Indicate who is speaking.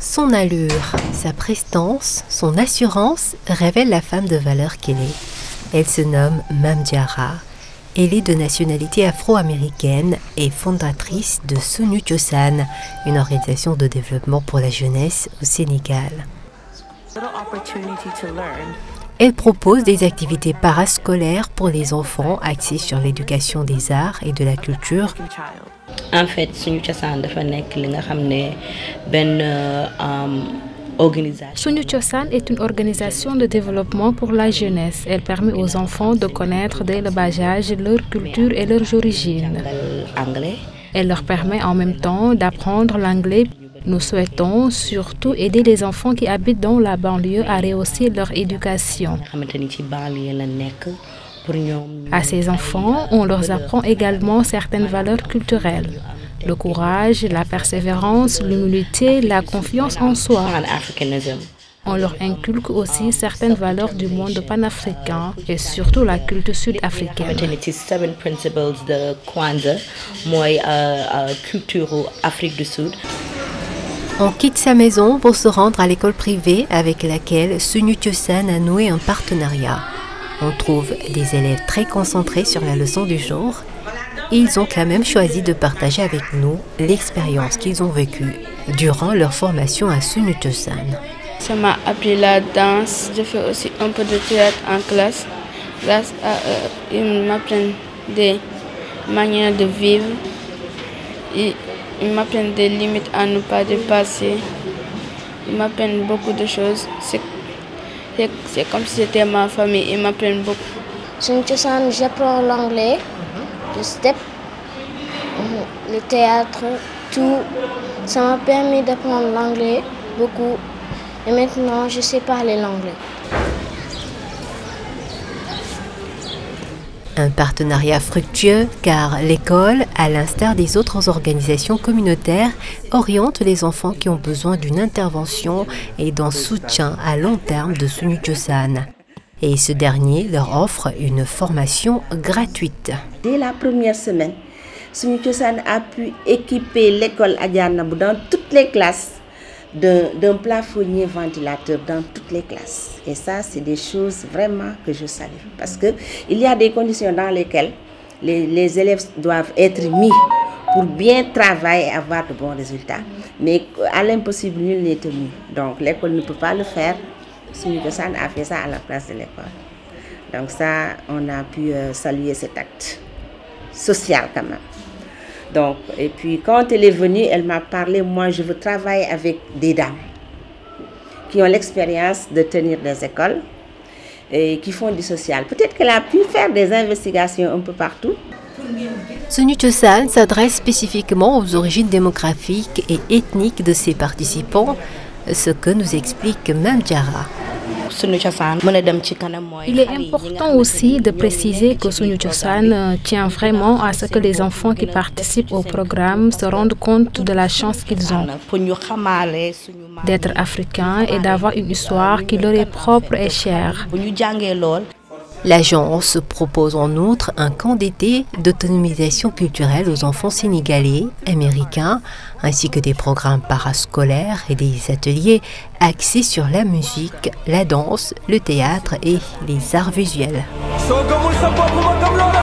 Speaker 1: Son allure, sa prestance, son assurance révèlent la femme de valeur qu'elle est. Elle se nomme Mame Diarra. Elle est de nationalité afro-américaine et fondatrice de Suñu Cosaan, une organisation de développement pour la jeunesse au Sénégal. Elle propose des activités parascolaires pour les enfants axées sur l'éducation des arts et de la culture.
Speaker 2: En fait, Suñu Cosaan dafa nekk li nga xam ne
Speaker 3: Suñu Cosaan est une organisation de développement pour la jeunesse. Elle permet aux enfants de connaître dès le bas âge leur culture et leurs origines. Elle leur permet en même temps d'apprendre l'anglais. Nous souhaitons surtout aider les enfants qui habitent dans la banlieue à rehausser leur éducation. À ces enfants, on leur apprend également certaines valeurs culturelles. Le courage, la persévérance, l'humilité, la confiance en soi. On leur inculque aussi certaines valeurs du monde panafricain et surtout la culture sud-africaine.
Speaker 1: On quitte sa maison pour se rendre à l'école privée avec laquelle Suñu Cosaan a noué un partenariat. On trouve des élèves très concentrés sur la leçon du jour. Ils ont quand même choisi de partager avec nous l'expérience qu'ils ont vécue durant leur formation à Suñu Cosaan.
Speaker 4: Ça m'a appris la danse, je fais aussi un peu de théâtre en classe. Grâce à eux, ils m'apprennent des manières de vivre. Ils m'apprennent des limites à ne pas dépasser. Ils m'apprennent beaucoup de choses. C'est comme si c'était ma famille. Ils m'apprennent beaucoup.
Speaker 5: Suñu Cosaan, j'apprends l'anglais, le step, le théâtre, tout. Ça m'a permis d'apprendre l'anglais beaucoup. Et maintenant, je sais parler l'anglais.
Speaker 1: Un partenariat fructueux car l'école, à l'instar des autres organisations communautaires, oriente les enfants qui ont besoin d'une intervention et d'un soutien à long terme de Suñu Cosaan. Et ce dernier leur offre une formation gratuite.
Speaker 2: Dès la première semaine, Suñu Cosaan a pu équiper l'école Adja Nabou dans toutes les classes d'un plafonnier ventilateur dans toutes les classes. Et ça, c'est des choses vraiment que je salue. Parce qu'il y a des conditions dans lesquelles les élèves doivent être mis pour bien travailler et avoir de bons résultats. Mais à l'impossible, nul n'est tenu. Donc l'école ne peut pas le faire. Suñu Cosaan a fait ça à la place de l'école. Donc ça, on a pu saluer cet acte social quand même. Donc, et puis quand elle est venue, elle m'a parlé, moi je veux travailler avec des dames qui ont l'expérience de tenir des écoles et qui font du social. Peut-être qu'elle a pu faire des investigations un peu partout.
Speaker 1: Suñu Cosaan s'adresse spécifiquement aux origines démographiques et ethniques de ses participants, ce que nous explique Mame Diarra.
Speaker 3: Il est important aussi de préciser que Suñu Cosaan tient vraiment à ce que les enfants qui participent au programme se rendent compte de la chance qu'ils ont d'être africains et d'avoir une histoire qui leur est propre et chère.
Speaker 1: L'agence propose en outre un camp d'été d'autonomisation culturelle aux enfants sénégalais, américains, ainsi que des programmes parascolaires et des ateliers axés sur la musique, la danse, le théâtre et les arts visuels.